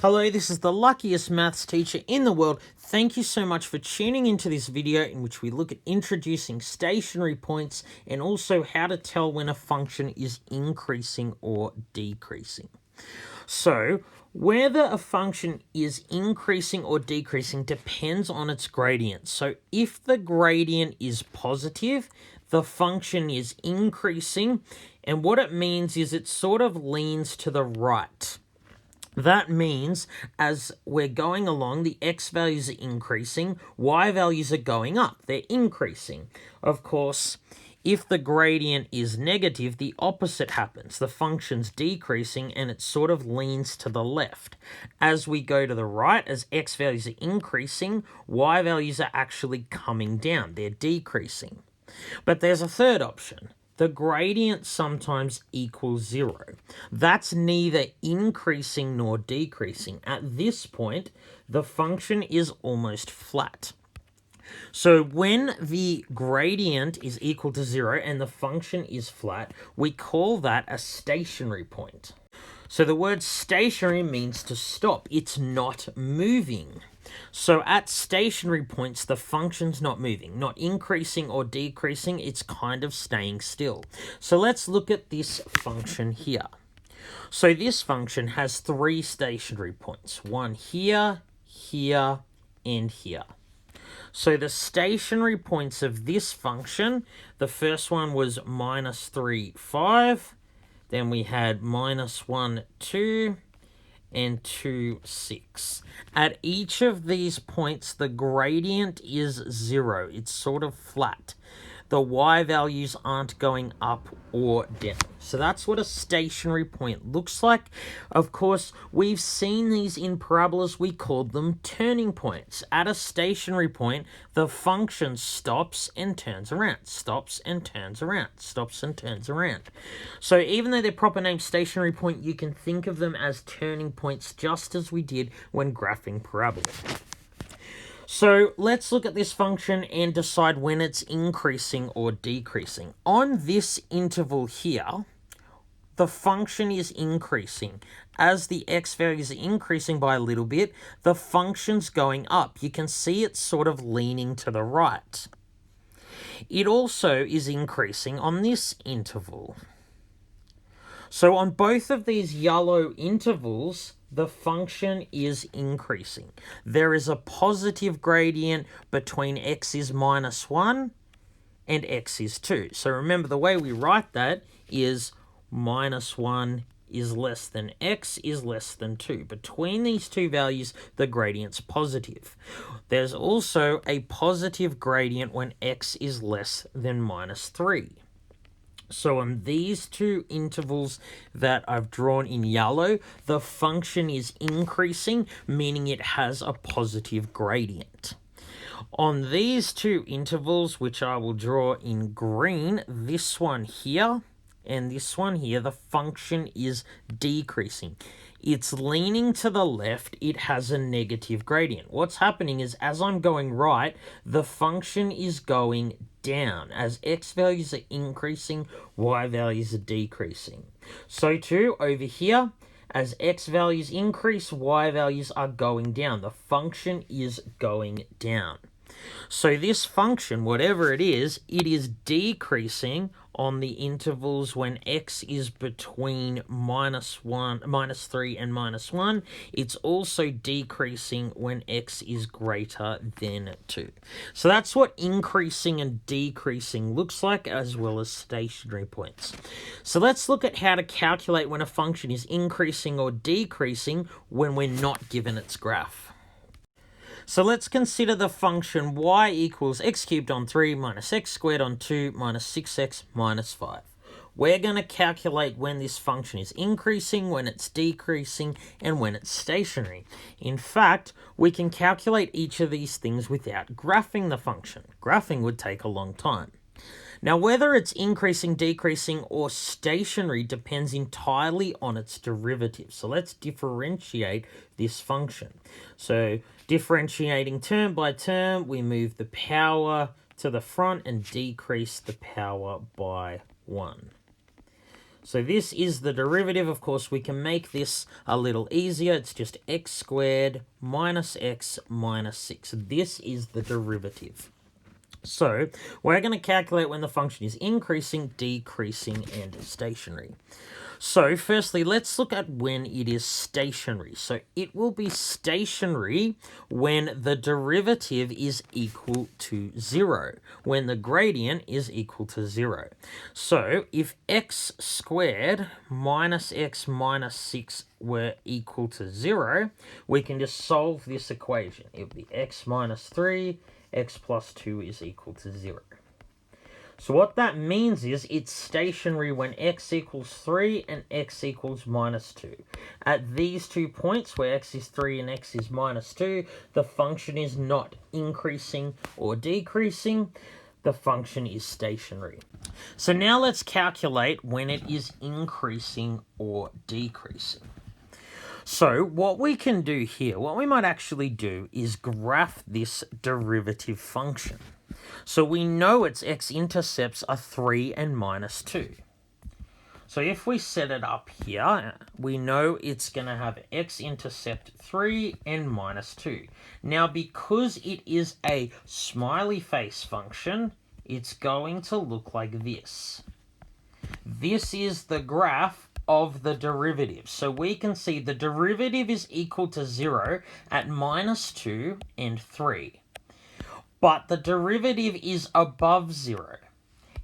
Hello, this is the luckiest maths teacher in the world. Thank you so much for tuning into this video in which we look at introducing stationary points and also how to tell when a function is increasing or decreasing. So, whether a function is increasing or decreasing depends on its gradient. So, if the gradient is positive, the function is increasing, and what it means is it sort of leans to the right. That means as we're going along, the x values are increasing, y values are going up, they're increasing. Of course, if the gradient is negative, the opposite happens. The function's decreasing and it sort of leans to the left. As we go to the right, as x values are increasing, y values are actually coming down, they're decreasing. But there's a third option. The gradient sometimes equals 0. That's neither increasing nor decreasing. At this point, the function is almost flat. So when the gradient is equal to 0 and the function is flat, we call that a stationary point. So the word stationary means to stop. It's not moving. So at stationary points, the function's not moving, not increasing or decreasing, it's kind of staying still. So let's look at this function here. So this function has 3 stationary points, one here, here, and here. So the stationary points of this function, the first one was -3, 5. Then we had -1, 2. And 2, 6. At each of these points, the gradient is 0. It's sort of flat. The y values aren't going up or down. So that's what a stationary point looks like. Of course, we've seen these in parabolas. We called them turning points. At a stationary point, the function stops and turns around, stops and turns around, stops and turns around. So even though they're proper named stationary point, you can think of them as turning points just as we did when graphing parabola. So let's look at this function and decide when it's increasing or decreasing. On this interval here, the function is increasing. As the x values are increasing by a little bit, the function's going up. You can see it's sort of leaning to the right. It also is increasing on this interval. So on both of these yellow intervals, the function is increasing. There is a positive gradient between x is -1 and x is 2. So remember, the way we write that is -1 is less than x is less than 2. Between these two values, the gradient's positive. There's also a positive gradient when x is less than -3. So on these two intervals that I've drawn in yellow, the function is increasing, meaning it has a positive gradient. On these two intervals, which I will draw in green, this one here and this one here, the function is decreasing. It's leaning to the left, it has a negative gradient. What's happening is, as I'm going right, the function is going down. As x values are increasing, y values are decreasing. So too, over here, as x values increase, y values are going down. The function is going down. So this function, whatever it is decreasing on the intervals when x is between -3 and -1. It's also decreasing when x is greater than 2. So that's what increasing and decreasing looks like, as well as stationary points. So let's look at how to calculate when a function is increasing or decreasing when we're not given its graph. So let's consider the function y equals x cubed on 3 minus x squared on 2 minus 6x minus 5. We're going to calculate when this function is increasing, when it's decreasing, and when it's stationary. In fact, we can calculate each of these things without graphing the function. Graphing would take a long time. Now, whether it's increasing, decreasing, or stationary depends entirely on its derivative. So let's differentiate this function. So differentiating term by term, we move the power to the front and decrease the power by 1. So this is the derivative. Of course, we can make this a little easier. It's just x squared minus x minus 6. This is the derivative. So we're going to calculate when the function is increasing, decreasing, and stationary. So firstly, let's look at when it is stationary. So it will be stationary when the derivative is equal to 0, when the gradient is equal to 0. So if x squared minus x minus 6 were equal to 0, we can just solve this equation. It would be x minus 3, x plus 2 is equal to 0. So what that means is it's stationary when x equals 3 and x equals minus 2. At these 2 points where x is 3 and x is minus 2, the function is not increasing or decreasing. The function is stationary. So now let's calculate when it is increasing or decreasing. So what we can do here, what we might actually do is graph this derivative function. So we know its x-intercepts are 3 and minus 2. So if we set it up here, we know it's going to have x-intercept 3 and minus 2. Now, because it is a smiley face function, it's going to look like this. This is the graph of the derivative. So we can see the derivative is equal to 0 at minus 2 and 3. But the derivative is above 0.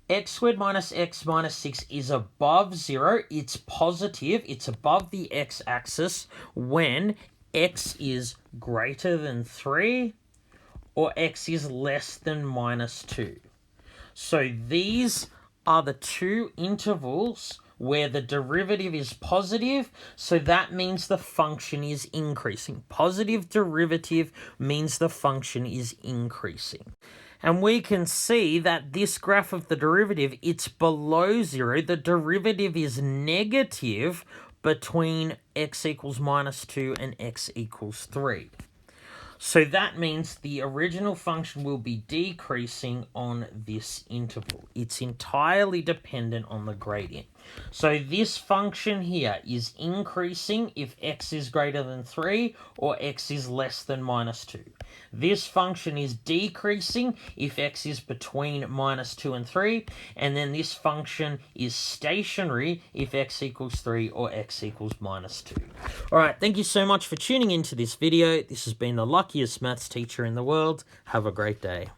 X squared minus x minus 6 is above 0. It's positive. It's above the x-axis when x is greater than 3 or x is less than minus 2. So these are the two intervals where the derivative is positive, so that means the function is increasing. Positive derivative means the function is increasing. And we can see that this graph of the derivative, it's below 0. The derivative is negative between x equals minus 2 and x equals 3. So that means the original function will be decreasing on this interval. It's entirely dependent on the gradient. So this function here is increasing if x is greater than 3 or x is less than minus 2. This function is decreasing if x is between minus 2 and 3. And then this function is stationary if x equals 3 or x equals minus 2. All right, thank you so much for tuning into this video. This has been the luckiest maths teacher in the world. Have a great day.